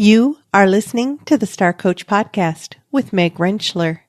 You are listening to the Star Coach Podcast with Meg Rentschler,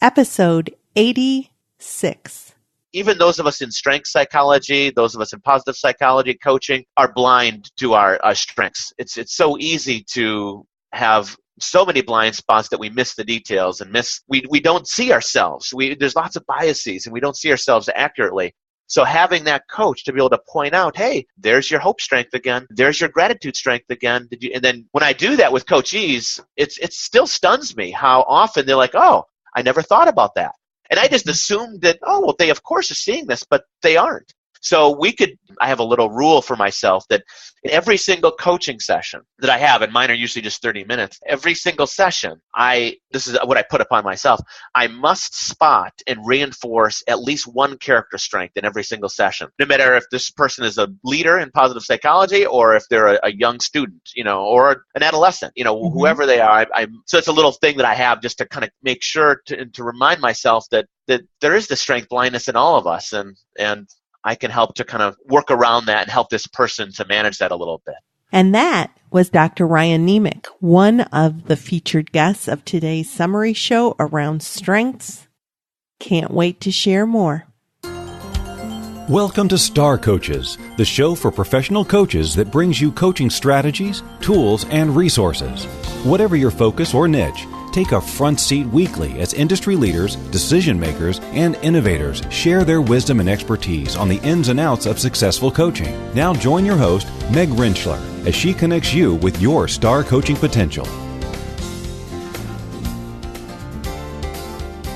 episode 86. Even those of us in strength psychology, those of us in positive psychology, coaching, are blind to our strengths. It's so easy to have so many blind spots that we miss the details and we don't see ourselves. There's lots of biases and we don't see ourselves accurately. So having that coach to be able to point out, hey, there's your hope strength again. There's your gratitude strength again. And then when I do that with coachees, it still stuns me how often they're like, oh, I never thought about that. And I just assumed that, oh, well, they of course are seeing this, but they aren't. So I have a little rule for myself that in every single coaching session that I have, and mine are usually just 30 minutes, every single session, this is what I put upon myself, I must spot and reinforce at least one character strength in every single session. No matter if this person is a leader in positive psychology or if they're a young student, or an adolescent, whoever they are. So it's a little thing that I have just to kind of make sure to remind myself that there is the strength blindness in all of us, and I can help to kind of work around that and help this person to manage that a little bit. And that was Dr. Ryan Nemec, one of the featured guests of today's summary show around strengths. Can't wait to share more. Welcome to Star Coaches, the show for professional coaches that brings you coaching strategies, tools, and resources. Whatever your focus or niche, take a front seat weekly as industry leaders, decision makers, and innovators share their wisdom and expertise on the ins and outs of successful coaching. Now join your host, Meg Rentschler, as she connects you with your star coaching potential.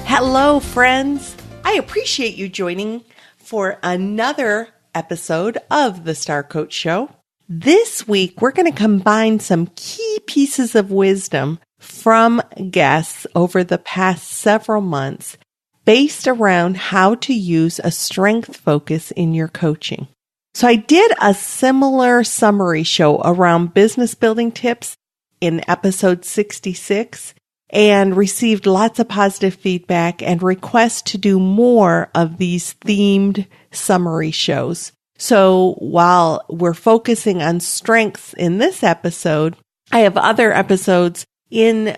Hello, friends. I appreciate you joining for another episode of the Star Coach Show. This week, we're going to combine some key pieces of wisdom from guests over the past several months based around how to use a strength focus in your coaching. So I did a similar summary show around business building tips in episode 66 and received lots of positive feedback and requests to do more of these themed summary shows. So while we're focusing on strengths in this episode, I have other episodes in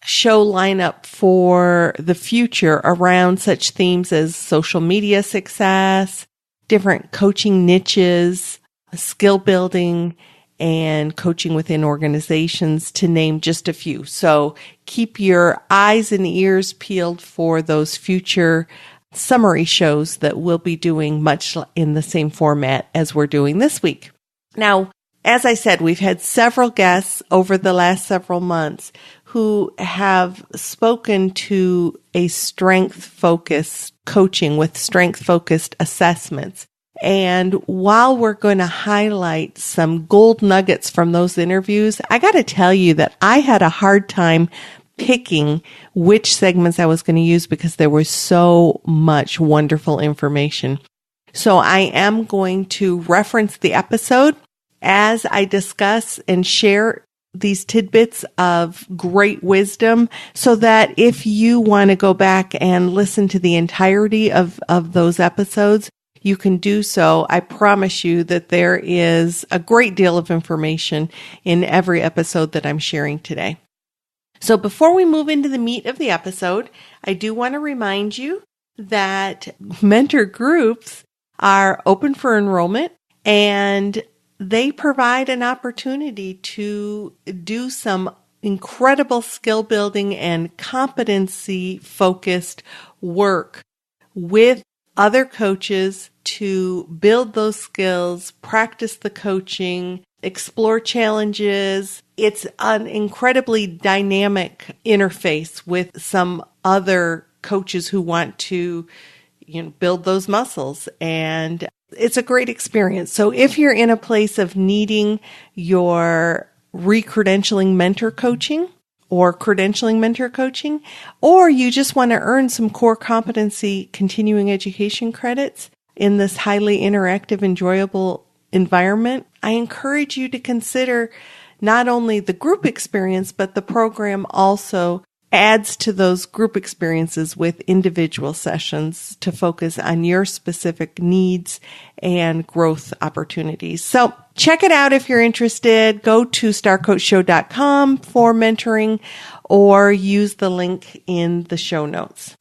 show lineup for the future around such themes as social media success, different coaching niches, skill building, and coaching within organizations, to name just a few. So keep your eyes and ears peeled for those future summary shows that we'll be doing much in the same format as we're doing this week. Now, as I said, we've had several guests over the last several months who have spoken to a strength-focused coaching with strength-focused assessments. And while we're going to highlight some gold nuggets from those interviews, I got to tell you that I had a hard time picking which segments I was going to use because there was so much wonderful information. So I am going to reference the episode as I discuss and share these tidbits of great wisdom, so that if you want to go back and listen to the entirety of those episodes, you can do so. I promise you that there is a great deal of information in every episode that I'm sharing today. So before we move into the meat of the episode, I do want to remind you that mentor groups are open for enrollment, and they provide an opportunity to do some incredible skill building and competency focused work with other coaches to build those skills, practice the coaching, explore challenges. It's an incredibly dynamic interface with some other coaches who want to, build those muscles, and it's a great experience. So if you're in a place of needing your re-credentialing mentor coaching or credentialing mentor coaching, or you just want to earn some core competency continuing education credits in this highly interactive, enjoyable environment, I encourage you to consider not only the group experience, but the program also adds to those group experiences with individual sessions to focus on your specific needs and growth opportunities. So check it out if you're interested. Go to starcoachshow.com for mentoring or use the link in the show notes.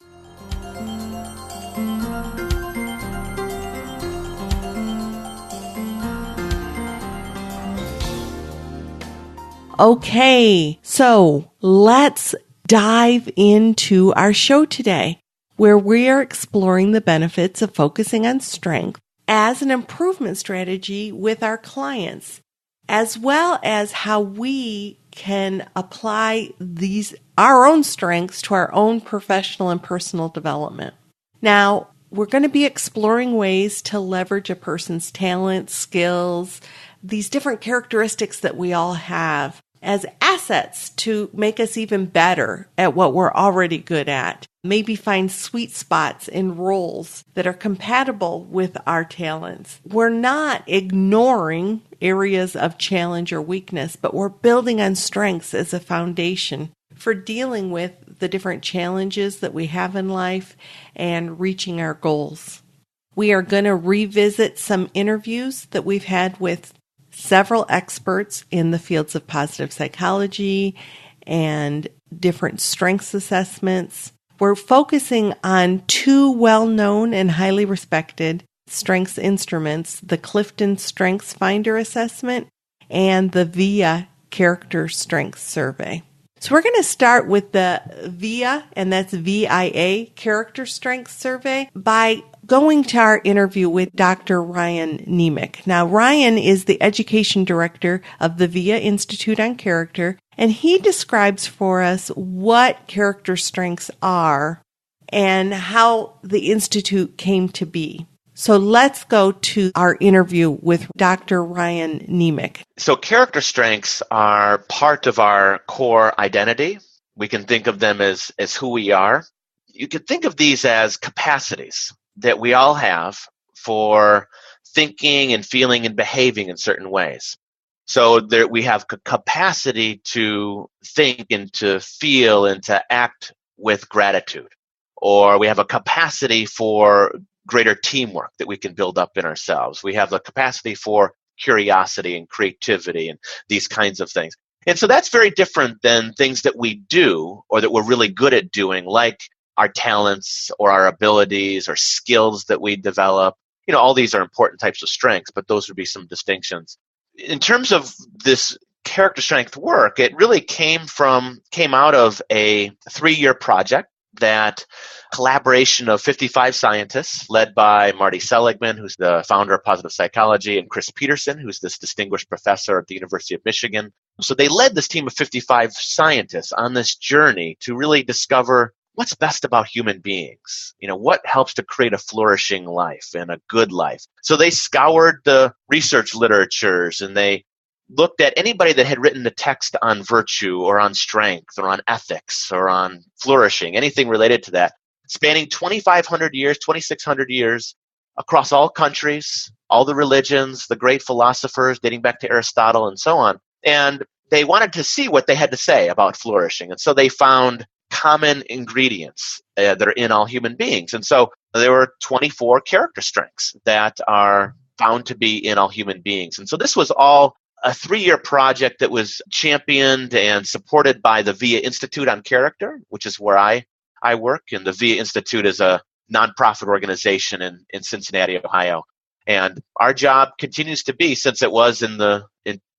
Okay, so let's dive into our show today, where we are exploring the benefits of focusing on strength as an improvement strategy with our clients, as well as how we can apply our own strengths to our own professional and personal development. Now, we're going to be exploring ways to leverage a person's talents, skills, these different characteristics that we all have as assets to make us even better at what we're already good at. Maybe find sweet spots in roles that are compatible with our talents. We're not ignoring areas of challenge or weakness, but we're building on strengths as a foundation for dealing with the different challenges that we have in life and reaching our goals. We are going to revisit some interviews that we've had with several experts in the fields of positive psychology and different strengths assessments. We're focusing on two well-known and highly respected strengths instruments, the Clifton Strengths Finder Assessment and the VIA Character Strengths Survey. So we're going to start with the VIA, and that's VIA Character Strengths Survey, by going to our interview with Dr. Ryan Nemec. Now, Ryan is the education director of the VIA Institute on Character, and he describes for us what character strengths are and how the Institute came to be. So let's go to our interview with Dr. Ryan Nemec. So character strengths are part of our core identity. We can think of them as who we are. You could think of these as capacities that we all have for thinking and feeling and behaving in certain ways. So there we have capacity to think and to feel and to act with gratitude. Or we have a capacity for greater teamwork that we can build up in ourselves. We have the capacity for curiosity and creativity and these kinds of things. And so that's very different than things that we do or that we're really good at doing, like our talents or our abilities or skills that we develop. All these are important types of strengths, but those would be some distinctions. In terms of this character strength work, it really came out of a 3-year project that collaboration of 55 scientists led by Marty Seligman, who's the founder of positive psychology, and Chris Peterson, who's this distinguished professor at the University of Michigan. So they led this team of 55 scientists on this journey to really discover what's best about human beings. What helps to create a flourishing life and a good life. So they scoured the research literatures and they looked at anybody that had written a text on virtue or on strength or on ethics or on flourishing, anything related to that, spanning 2,500 years, 2,600 years across all countries, all the religions, the great philosophers dating back to Aristotle and so on. And they wanted to see what they had to say about flourishing. And so they found common ingredients that are in all human beings. And so there were 24 character strengths that are found to be in all human beings. And so this was all a 3-year project that was championed and supported by the VIA Institute on Character, which is where I work. And the VIA Institute is a nonprofit organization in Cincinnati, Ohio. And our job continues to be, since it was in the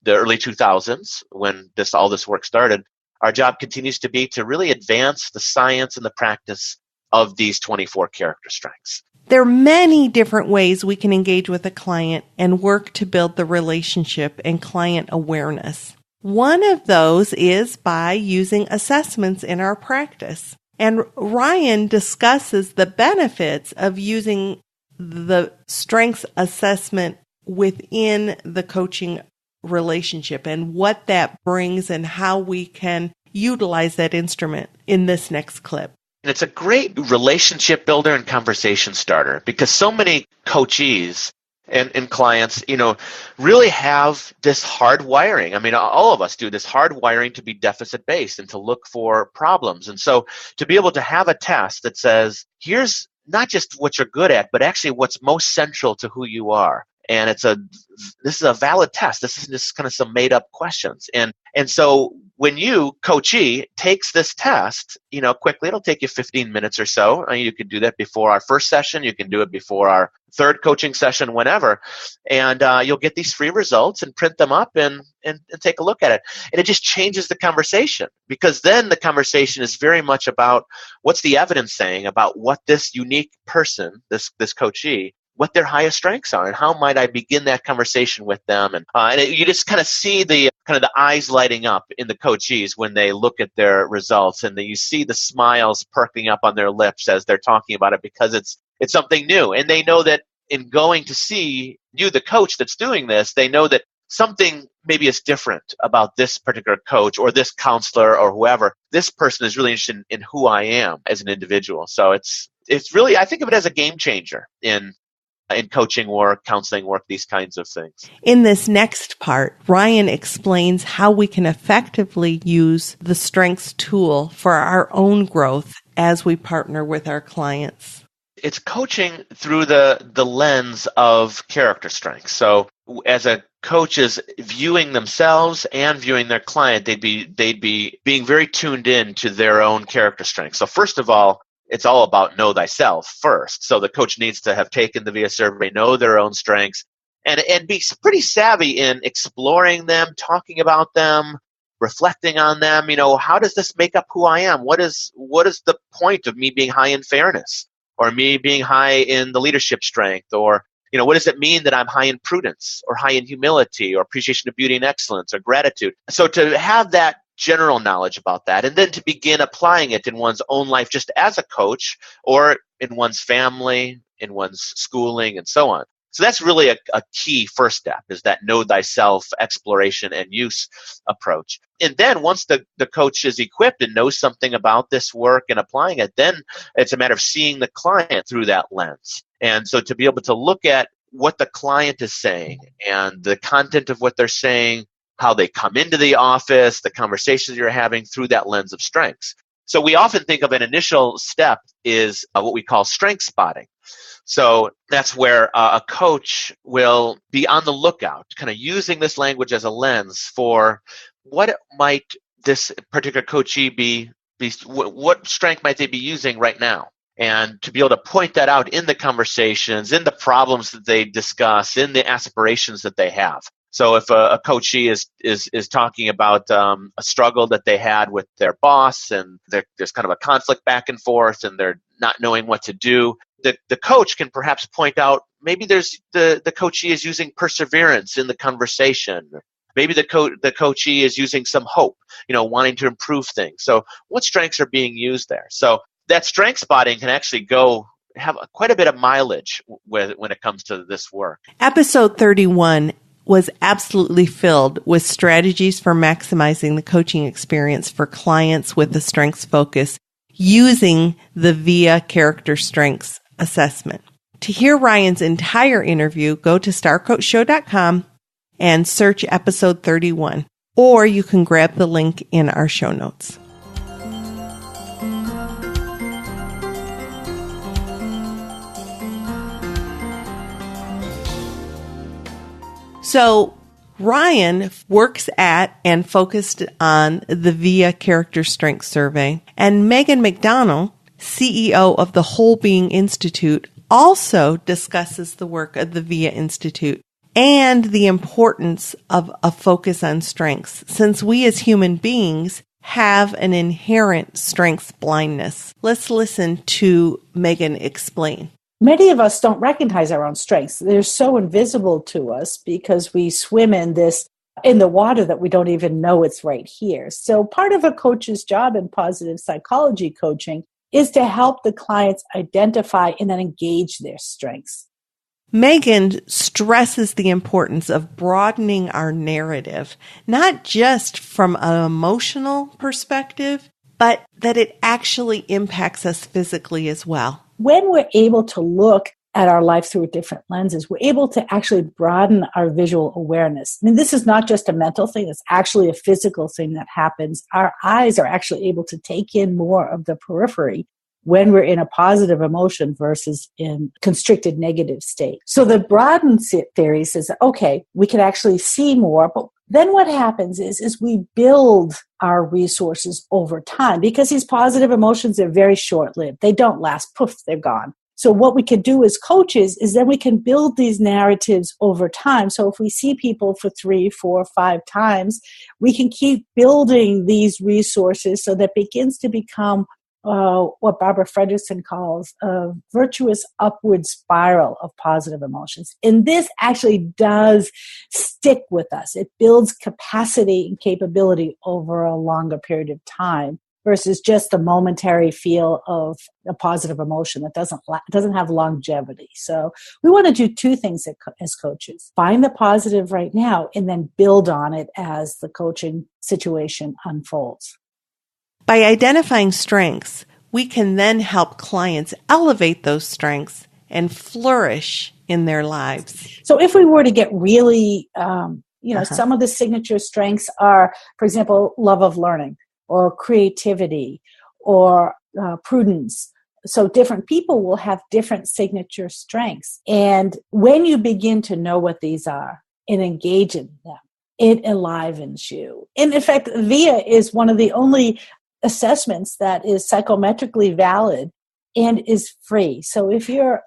early 2000s when all this work started, our job continues to be to really advance the science and the practice of these 24 character strengths. There are many different ways we can engage with a client and work to build the relationship and client awareness. One of those is by using assessments in our practice. And Ryan discusses the benefits of using the strengths assessment within the coaching relationship and what that brings and how we can utilize that instrument in this next clip. And it's a great relationship builder and conversation starter because so many coachees and clients, really have this hard wiring. I mean, all of us do this hard wiring to be deficit based and to look for problems. And so to be able to have a test that says, here's not just what you're good at, but actually what's most central to who you are. And this is a valid test. This isn't just kind of some made up questions. And so when you, coachee, takes this test, quickly, it'll take you 15 minutes or so. You can do that before our first session. You can do it before our third coaching session, whenever. And you'll get these free results and print them up and take a look at it. And it just changes the conversation, because then the conversation is very much about what's the evidence saying about what this unique person, this coachee, what their highest strengths are, and how might I begin that conversation with them. And you just kind of see the eyes lighting up in the coachees when they look at their results, and then you see the smiles perking up on their lips as they're talking about it, because it's something new. And they know that in going to see you, the coach that's doing this, they know that something maybe is different about this particular coach or this counselor or whoever. This person is really interested in who I am as an individual. So it's really, I think of it as a game changer in coaching work, counseling work, these kinds of things. In this next part, Ryan explains how we can effectively use the strengths tool for our own growth as we partner with our clients. It's coaching through the lens of character strengths. So as a coach is viewing themselves and viewing their client, they'd be being very tuned in to their own character strengths. So first of all, it's all about know thyself first. So the coach needs to have taken the VIA survey, know their own strengths, and be pretty savvy in exploring them, talking about them, reflecting on them. How does this make up who I am? What is the point of me being high in fairness, or me being high in the leadership strength, or what does it mean that I'm high in prudence, or high in humility, or appreciation of beauty and excellence, or gratitude? So to have that general knowledge about that, and then to begin applying it in one's own life just as a coach, or in one's family, in one's schooling, and so on. So that's really a key first step, is that know thyself exploration and use approach. And then once the coach is equipped and knows something about this work and applying it, then it's a matter of seeing the client through that lens. And so to be able to look at what the client is saying and the content of what they're saying, how they come into the office, the conversations you're having through that lens of strengths. So we often think of an initial step is what we call strength spotting. So that's where a coach will be on the lookout, kind of using this language as a lens for what might this particular coachee be what strength might they be using right now? And to be able to point that out in the conversations, in the problems that they discuss, in the aspirations that they have. So if a coachee is talking about a struggle that they had with their boss, and there's kind of a conflict back and forth, and they're not knowing what to do, the coach can perhaps point out maybe there's the coachee is using perseverance in the conversation. Maybe the coachee is using some hope, wanting to improve things. So what strengths are being used there? So that strength spotting can actually have quite a bit of mileage when it comes to this work. Episode 31 was absolutely filled with strategies for maximizing the coaching experience for clients with a strengths focus using the VIA Character Strengths Assessment. To hear Ryan's entire interview, go to starcoachshow.com and search episode 31, or you can grab the link in our show notes. So Ryan works at and focused on the VIA Character Strengths Survey, and Megan McDonnell, CEO of the Whole Being Institute, also discusses the work of the VIA Institute and the importance of a focus on strengths, since we as human beings have an inherent strengths blindness. Let's listen to Megan explain. Many of us don't recognize our own strengths. They're so invisible to us because we swim in the water that we don't even know it's right here. So part of a coach's job in positive psychology coaching is to help the clients identify and then engage their strengths. Megan stresses the importance of broadening our narrative, not just from an emotional perspective, but that it actually impacts us physically as well. When we're able to look at our life through different lenses, we're able to actually broaden our visual awareness. I mean, this is not just a mental thing, it's actually a physical thing that happens. Our eyes are actually able to take in more of the periphery when we're in a positive emotion versus in constricted negative state. So the broadened theory says, okay, we can actually see more, but then what happens is we build our resources over time, because these positive emotions are very short-lived. They don't last, poof, they're gone. So what we can do as coaches is then we can build these narratives over time. So if we see people for 3, 4, 5 times, we can keep building these resources so that it begins to become what Barbara Fredrickson calls a virtuous upward spiral of positive emotions. And this actually does stick with us. It builds capacity and capability over a longer period of time versus just the momentary feel of a positive emotion that doesn't have longevity. So we want to do 2 things as coaches. Find the positive right now and then build on it as the coaching situation unfolds. By identifying strengths, we can then help clients elevate those strengths and flourish in their lives. So if we were to get really, some of the signature strengths are, for example, love of learning or creativity or prudence. So different people will have different signature strengths. And when you begin to know what these are and engage in them, it enlivens you. And in fact, VIA is one of the only assessments that is psychometrically valid and is free. So if your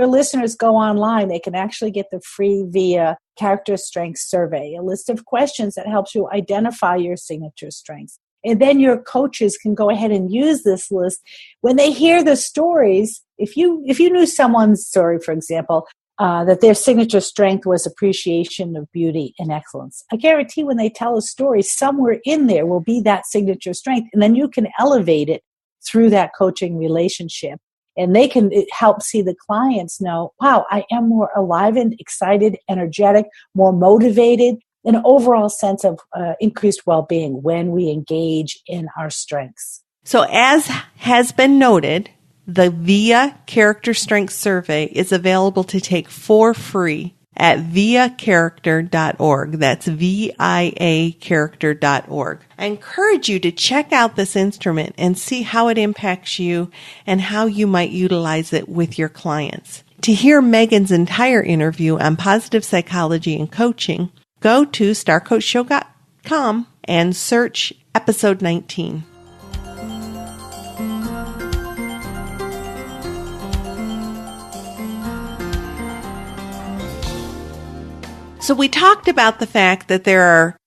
listeners go online, they can actually get the free VIA Character Strengths Survey, a list of questions that helps you identify your signature strengths. And then your coaches can go ahead and use this list. When they hear the stories, if you knew someone's story, for example, that their signature strength was appreciation of beauty and excellence, I guarantee when they tell a story, somewhere in there will be that signature strength. And then you can elevate it through that coaching relationship. And they can help see the clients know, wow, I am more enlivened, excited, energetic, more motivated, an overall sense of increased well-being when we engage in our strengths. So as has been noted, the VIA Character Strengths Survey is available to take for free at viacharacter.org. That's viacharacter.org. I encourage you to check out this instrument and see how it impacts you and how you might utilize it with your clients. To hear Megan's entire interview on positive psychology and coaching, go to starcoachshow.com and search episode 19. So we talked about the fact that there are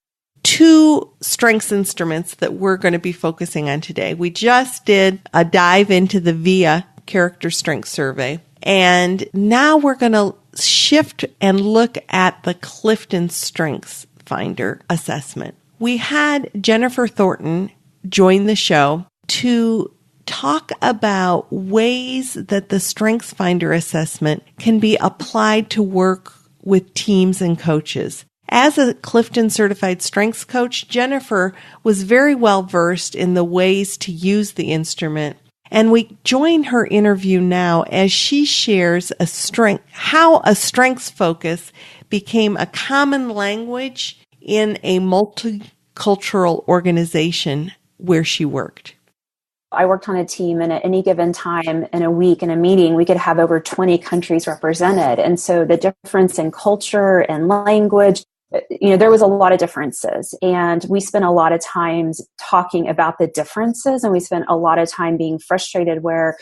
2 strengths instruments that we're going to be focusing on today. We just did a dive into the VIA Character Strengths Survey, and now we're going to shift and look at the Clifton Strengths Finder assessment. We had Jennifer Thornton join the show to talk about ways that the Strengths Finder assessment can be applied to work with teams and coaches. As a Clifton certified strengths coach, Jennifer was very well versed in the ways to use the instrument. And we join her interview now as she shares how a strengths focus became a common language in a multicultural organization where she worked. I worked on a team, and at any given time in a week in a meeting, we could have over 20 countries represented. And so the difference in culture and language, there was a lot of differences. And we spent a lot of times talking about the differences, and we spent a lot of time being frustrated where,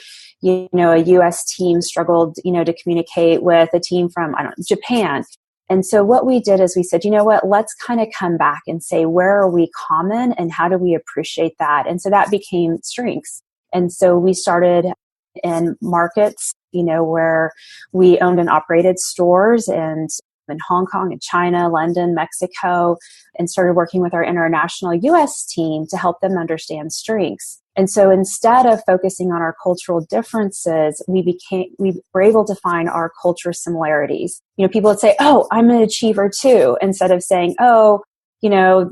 a U.S. team struggled, to communicate with a team from, Japan. And so what we did is we said, let's kind of come back and say, where are we common and how do we appreciate that? And so that became strengths. And so we started in markets, where we owned and operated stores and in Hong Kong and China, London, Mexico, and started working with our international U.S. team to help them understand strengths. And so instead of focusing on our cultural differences, we were able to find our culture similarities. People would say, oh, I'm an achiever too, instead of saying, oh,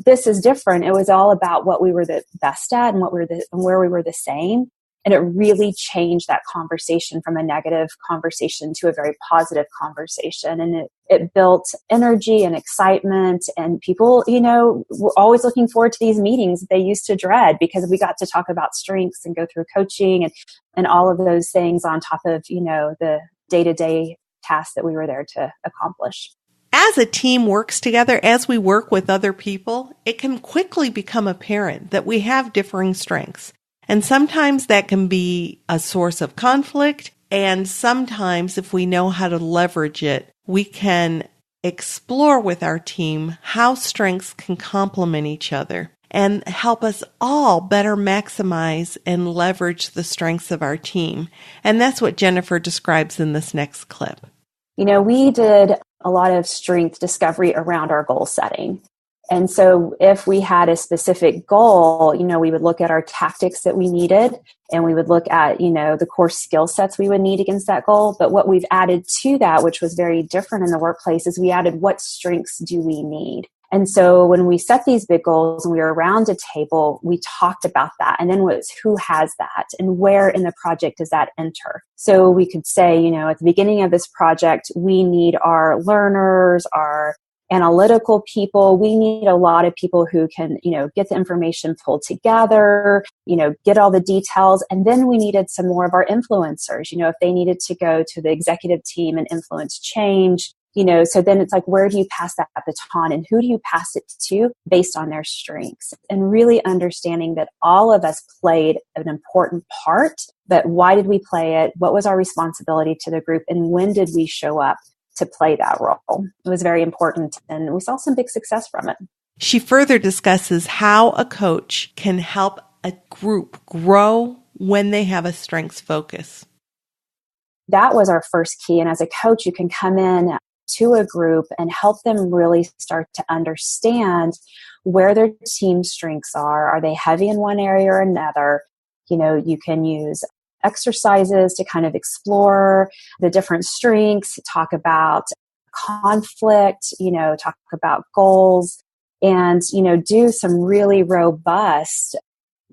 this is different. It was all about what we were the best at and where we were the same. And it really changed that conversation from a negative conversation to a very positive conversation. And it built energy and excitement. And people, were always looking forward to these meetings that they used to dread, because we got to talk about strengths and go through coaching and all of those things on top of, the day-to-day tasks that we were there to accomplish. As a team works together, as we work with other people, it can quickly become apparent that we have differing strengths. And sometimes that can be a source of conflict. And sometimes, if we know how to leverage it, we can explore with our team how strengths can complement each other and help us all better maximize and leverage the strengths of our team. And that's what Jennifer describes in this next clip. We did a lot of strength discovery around our goal setting. And so if we had a specific goal, we would look at our tactics that we needed, and we would look at, the core skill sets we would need against that goal. But what we've added to that, which was very different in the workplace, is we added what strengths do we need? And so when we set these big goals and we were around a table, we talked about that. And then it was who has that and where in the project does that enter? So we could say, at the beginning of this project, we need our learners, our analytical people. We need a lot of people who can, get the information pulled together, get all the details. And then we needed some more of our influencers, if they needed to go to the executive team and influence change. So then it's like, where do you pass that baton and who do you pass it to based on their strengths? And really understanding that all of us played an important part, but why did we play it? What was our responsibility to the group? And when did we show up to play that role? It was very important, and we saw some big success from it. She further discusses how a coach can help a group grow when they have a strengths focus. That was our first key. And as a coach, you can come in to a group and help them really start to understand where their team strengths are. Are they heavy in one area or another? You can use exercises to kind of explore the different strengths, talk about conflict, talk about goals, and, do some really robust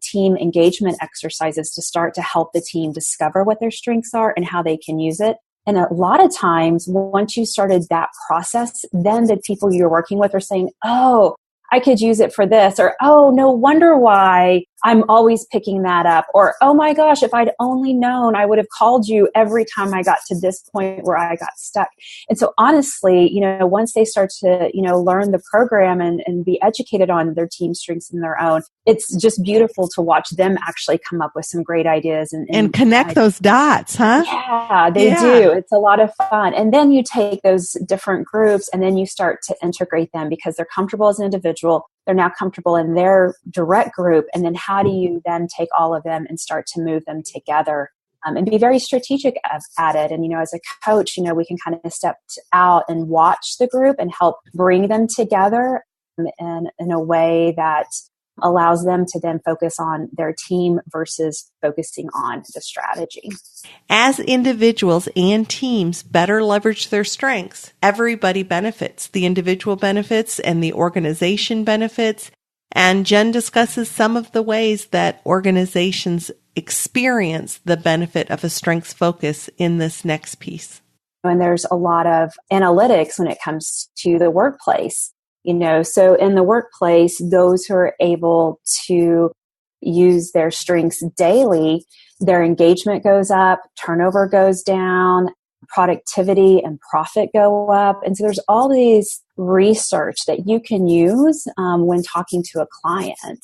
team engagement exercises to start to help the team discover what their strengths are and how they can use it. And a lot of times, once you started that process, then the people you're working with are saying, oh, I could use it for this, or, oh, no wonder why I'm always picking that up, or, oh my gosh, if I'd only known, I would have called you every time I got to this point where I got stuck. And so honestly, once they start to, learn the program and be educated on their team strengths and their own, it's just beautiful to watch them actually come up with some great ideas and connect those dots, huh? Yeah, they do. It's a lot of fun. And then you take those different groups and then you start to integrate them because they're comfortable as an individual. They're now comfortable in their direct group. And then how do you then take all of them and start to move them together and be very strategic at it? And, as a coach, we can kind of step out and watch the group and help bring them together in a way that allows them to then focus on their team versus focusing on the strategy. As individuals and teams better leverage their strengths, everybody benefits. The individual benefits and the organization benefits. And Jen discusses some of the ways that organizations experience the benefit of a strengths focus in this next piece. And there's a lot of analytics when it comes to the workplace. So in the workplace, those who are able to use their strengths daily, their engagement goes up, turnover goes down, productivity and profit go up. And so there's all these research that you can use when talking to a client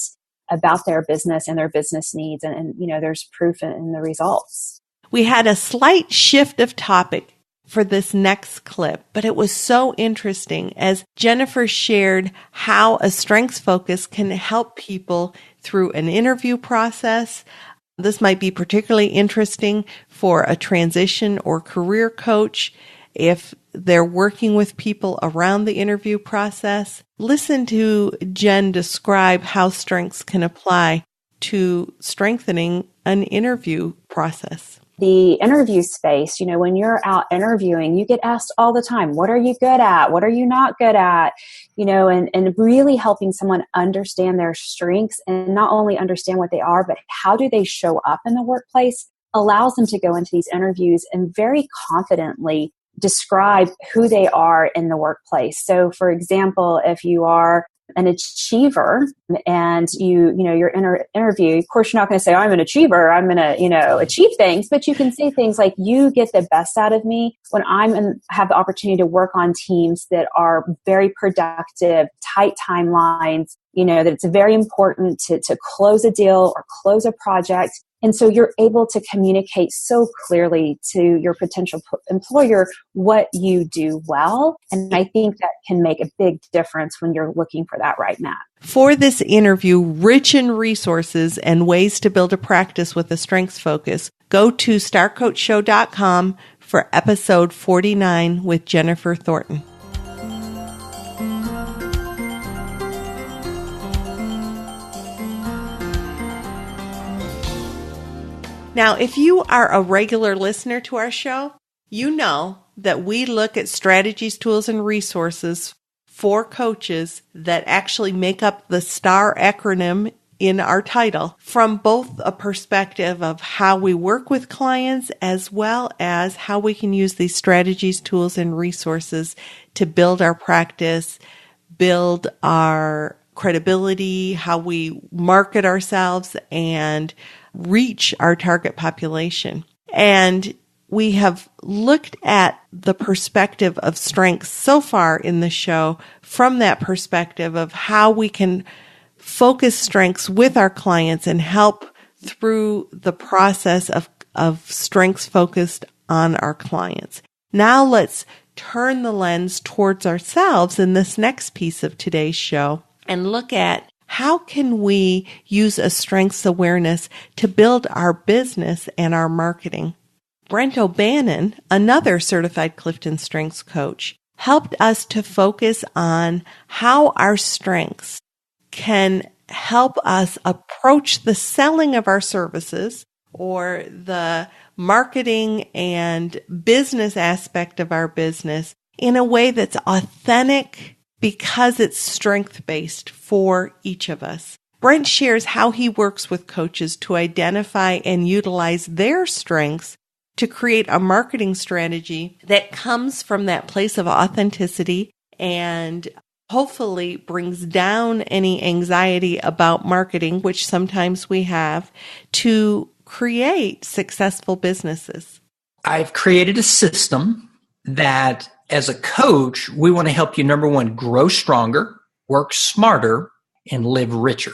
about their business and their business needs. And there's proof in the results. We had a slight shift of topic for this next clip, but it was so interesting as Jennifer shared how a strengths focus can help people through an interview process. This might be particularly interesting for a transition or career coach if they're working with people around the interview process. Listen to Jen describe how strengths can apply to strengthening an interview process. the interview space, when you're out interviewing, you get asked all the time, what are you good at? What are you not good at? And really helping someone understand their strengths and not only understand what they are, but how do they show up in the workplace allows them to go into these interviews and very confidently describe who they are in the workplace. So for example, if you are an achiever and you're in an interview, of course, you're not going to say, I'm an achiever, I'm going to, achieve things, but you can say things like, you get the best out of me when have the opportunity to work on teams that are very productive, tight timelines, that it's very important to close a deal or close a project. And so you're able to communicate so clearly to your potential employer what you do well. And I think that can make a big difference when you're looking for that right match. For this interview, rich in resources and ways to build a practice with a strengths focus, go to starcoachshow.com for episode 49 with Jennifer Thornton. Now, if you are a regular listener to our show, you know that we look at strategies, tools, and resources for coaches that actually make up the STAR acronym in our title from both a perspective of how we work with clients as well as how we can use these strategies, tools, and resources to build our practice, build our credibility, how we market ourselves, and reach our target population. And we have looked at the perspective of strengths so far in the show from that perspective of how we can focus strengths with our clients and help through the process of strengths focused on our clients. Now let's turn the lens towards ourselves in this next piece of today's show and look at how can we use a strengths awareness to build our business and our marketing? Brent O'Bannon, another certified Clifton Strengths coach, helped us to focus on how our strengths can help us approach the selling of our services or the marketing and business aspect of our business in a way that's authentic because it's strength-based for each of us. Brent shares how he works with coaches to identify and utilize their strengths to create a marketing strategy that comes from that place of authenticity and hopefully brings down any anxiety about marketing, which sometimes we have, to create successful businesses. I've created a system that as a coach, we want to help you, number one, grow stronger, work smarter, and live richer.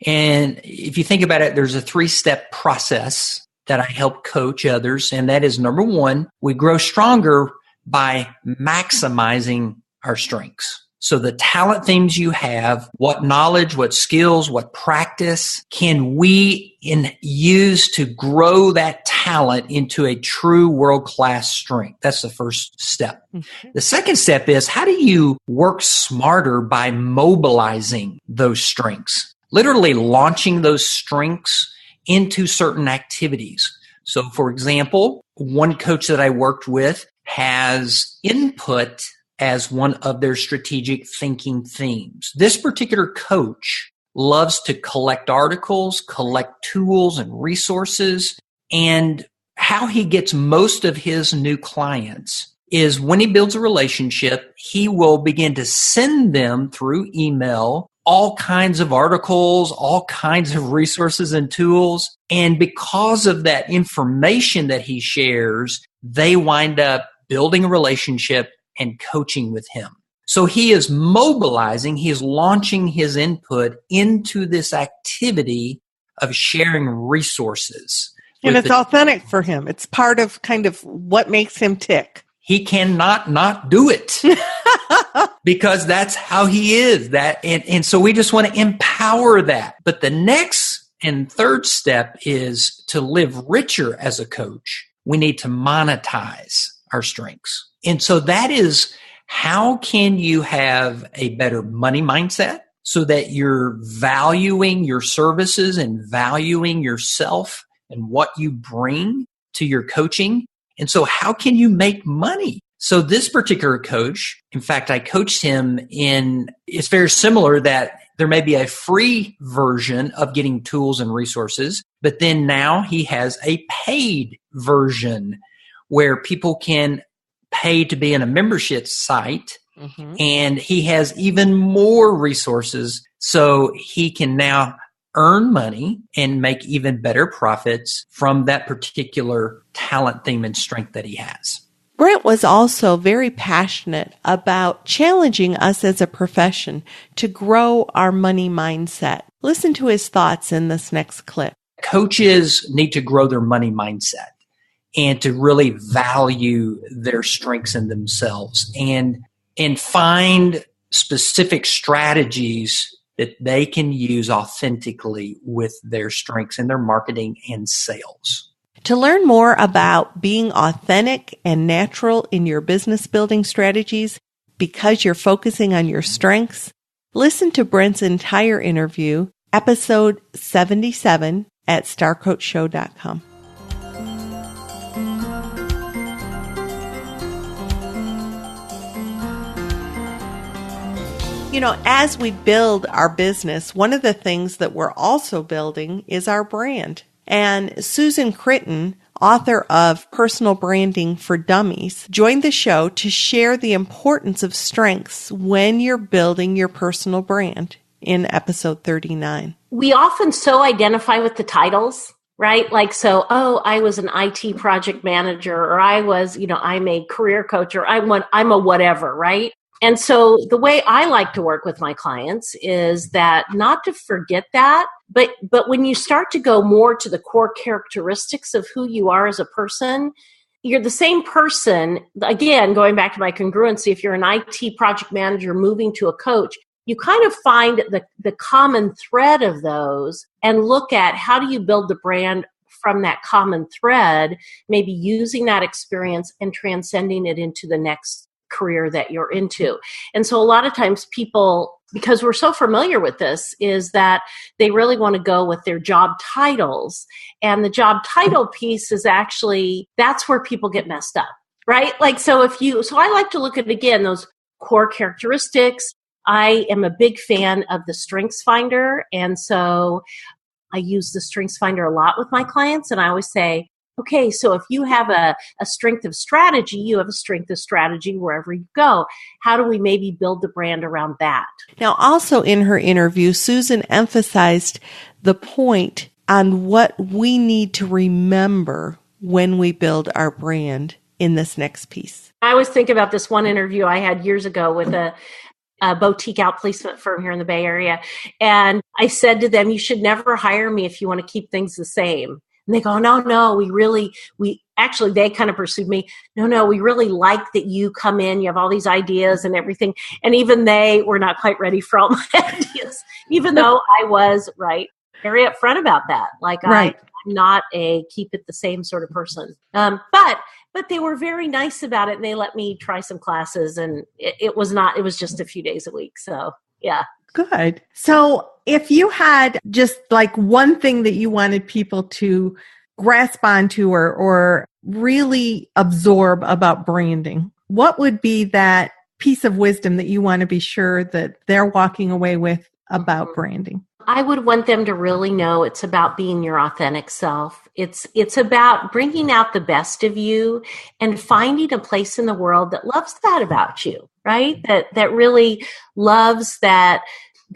And if you think about it, there's a 3-step process that I help coach others. And that is, number one, we grow stronger by maximizing our strengths. So the talent themes you have, what knowledge, what skills, what practice can we use to grow that talent into a true world-class strength? That's the first step. Mm-hmm. The second step is, how do you work smarter by mobilizing those strengths? Literally launching those strengths into certain activities. So for example, one coach that I worked with has input as one of their strategic thinking themes. This particular coach loves to collect articles, collect tools and resources, and how he gets most of his new clients is when he builds a relationship, he will begin to send them through email all kinds of articles, all kinds of resources and tools. And because of that information that he shares, they wind up building a relationship and coaching with him. So he is mobilizing, he is launching his input into this activity of sharing resources. And it's authentic for him. It's part of kind of what makes him tick. He cannot not do it because that's how he is. And so we just want to empower that. But the next and third step is to live richer as a coach. We need to monetize our strengths. And so that is, how can you have a better money mindset so that you're valuing your services and valuing yourself and what you bring to your coaching. And so how can you make money? So this particular coach, in fact, I coached him it's very similar that there may be a free version of getting tools and resources, but then now he has a paid version where people can pay to be in a membership site. Mm-hmm. And he has even more resources so he can now earn money and make even better profits from that particular talent, theme, and strength that he has. Brent was also very passionate about challenging us as a profession to grow our money mindset. Listen to his thoughts in this next clip. Coaches need to grow their money mindset and to really value their strengths in themselves and find specific strategies that they can use authentically with their strengths in their marketing and sales. To learn more about being authentic and natural in your business building strategies because you're focusing on your strengths, listen to Brent's entire interview, episode 77 at starcoachshow.com. You know, as we build our business, one of the things that we're also building is our brand. And Susan Critton, author of Personal Branding for Dummies, joined the show to share the importance of strengths when you're building your personal brand in episode 39. We often so identify with the titles, right? Like, I was an IT project manager, or I was, I'm a career coach, or I'm a whatever, right? And so the way I like to work with my clients is that not to forget that, but when you start to go more to the core characteristics of who you are as a person, you're the same person. Again, going back to my congruency, if you're an IT project manager moving to a coach, you kind of find the common thread of those and look at how do you build the brand from that common thread, maybe using that experience and transcending it into the next career that you're into. And so a lot of times people, because we're so familiar with this, is that they really want to go with their job titles. And the job title piece is actually, that's where people get messed up, right? So I like to look at, again, those core characteristics. I am a big fan of the Strengths Finder. And so I use the Strengths Finder a lot with my clients. And I always say, okay, so if you have a strength of strategy, you have a strength of strategy wherever you go. How do we maybe build the brand around that? Now, also in her interview, Susan emphasized the point on what we need to remember when we build our brand in this next piece. I always think about this one interview I had years ago with a boutique outplacement firm here in the Bay Area. And I said to them, you should never hire me if you want to keep things the same. And they go, no, we actually, they kind of pursued me. No, we really like that you come in, you have all these ideas and everything. And even they were not quite ready for all my ideas, even though I was very upfront about that. I'm not a keep it the same sort of person. But they were very nice about it, and they let me try some classes, and it was just a few days a week. So yeah. Good. So if you had just one thing that you wanted people to grasp onto or really absorb about branding, what would be that piece of wisdom that you want to be sure that they're walking away with about branding? I would want them to really know it's about being your authentic self. It's about bringing out the best of you and finding a place in the world that loves that about you, right? That really loves that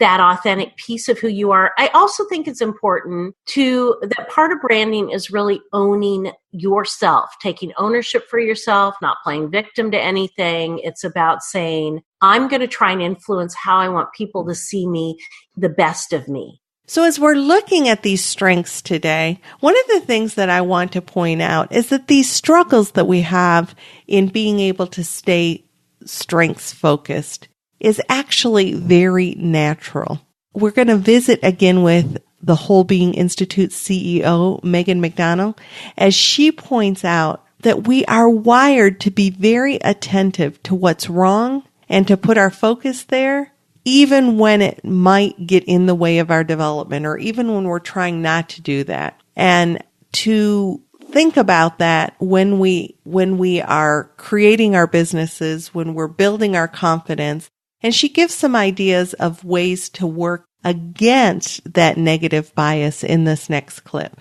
authentic piece of who you are. I also think it's important that part of branding is really owning yourself, taking ownership for yourself, not playing victim to anything. It's about saying, I'm going to try and influence how I want people to see me, the best of me. So as we're looking at these strengths today, one of the things that I want to point out is that these struggles that we have in being able to stay strengths focused is actually very natural. We're going to visit again with the Whole Being Institute CEO, Megan McDonald, as she points out that we are wired to be very attentive to what's wrong and to put our focus there, even when it might get in the way of our development, or even when we're trying not to do that, and to think about that when we are creating our businesses, when we're building our confidence. And she gives some ideas of ways to work against that negative bias in this next clip.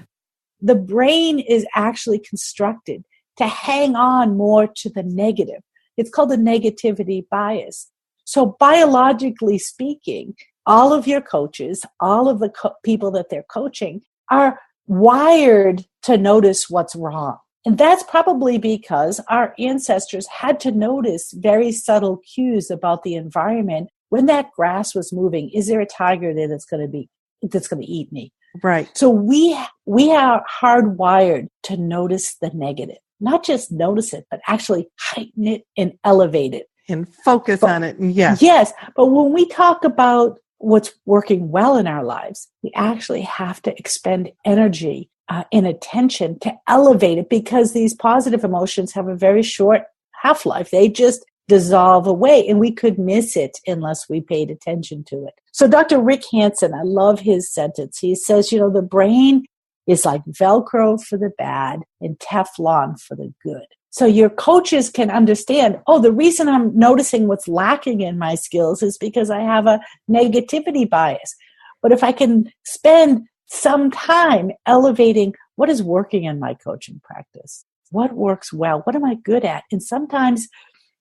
The brain is actually constructed to hang on more to the negative. It's called the negativity bias. So biologically speaking, all of your coaches, all of the people that they're coaching are wired to notice what's wrong. And that's probably because our ancestors had to notice very subtle cues about the environment. When that grass was moving, is there a tiger there that's going to eat me? Right. So we are hardwired to notice the negative, not just notice it, but actually heighten it and elevate it. And focus on it. Yes. Yes. But when we talk about what's working well in our lives, we actually have to expend energy and attention to elevate it, because these positive emotions have a very short half-life. They just dissolve away, and we could miss it unless we paid attention to it. So Dr. Rick Hanson, I love his sentence. He says, the brain is like Velcro for the bad and Teflon for the good. So your coaches can understand, the reason I'm noticing what's lacking in my skills is because I have a negativity bias. But if I can spend some time elevating what is working in my coaching practice, what works well, what am I good at? And sometimes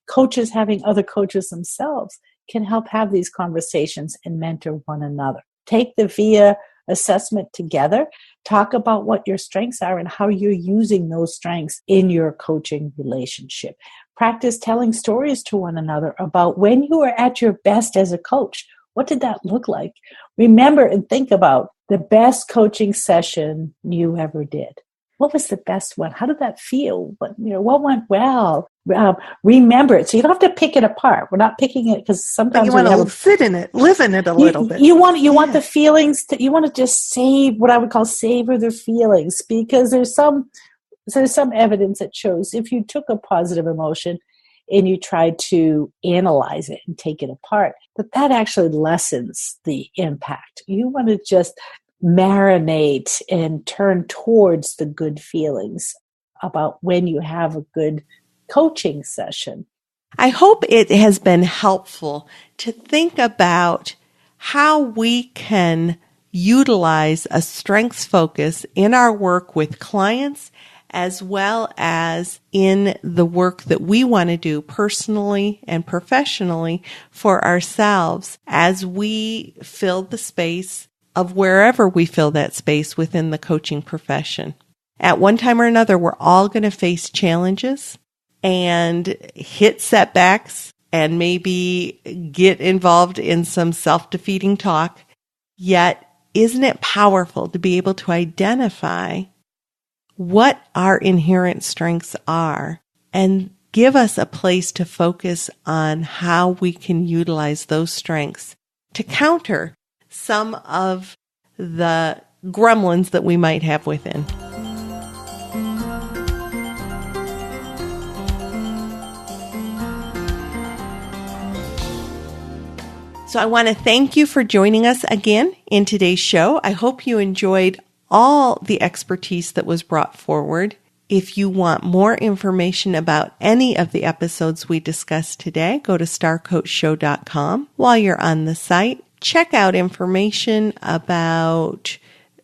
coaches having other coaches themselves can help have these conversations and mentor one another. Take the VIA assessment together, talk about what your strengths are and how you're using those strengths in your coaching relationship. Practice telling stories to one another about when you were at your best as a coach. What did that look like? Remember and think about the best coaching session you ever did. What was the best one? How did that feel? What went well? Remember it. So you don't have to pick it apart. We're not picking it because sometimes you want to sit in it, live in it a little bit. You want the feelings. You want to just save what I would call savor the feelings, because there's some evidence that shows if you took a positive emotion and you tried to analyze it and take it apart, that actually lessens the impact. You want to just marinate and turn towards the good feelings about when you have a good coaching session. I hope it has been helpful to think about how we can utilize a strengths focus in our work with clients, as well as in the work that we want to do personally and professionally for ourselves as we fill the space of wherever we fill that space within the coaching profession. At one time or another, we're all going to face challenges and hit setbacks and maybe get involved in some self-defeating talk. Yet, isn't it powerful to be able to identify what our inherent strengths are and give us a place to focus on how we can utilize those strengths to counter some of the gremlins that we might have within. So I want to thank you for joining us again in today's show. I hope you enjoyed all the expertise that was brought forward. If you want more information about any of the episodes we discussed today, go to starcoachshow.com. While you're on the site, check out information about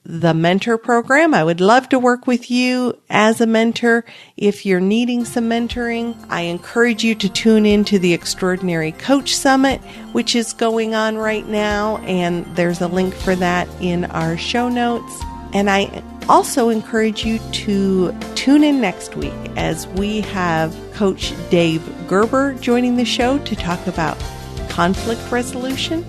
the mentor program. I would love to work with you as a mentor if you're needing some mentoring. I encourage you to tune into the Extraordinary Coach Summit, which is going on right now, and there's a link for that in our show notes. And I also encourage you to tune in next week as we have Coach Dave Gerber joining the show to talk about conflict resolution.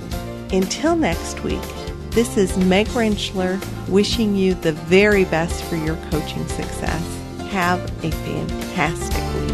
Until next week, this is Meg Rentschler wishing you the very best for your coaching success. Have a fantastic week.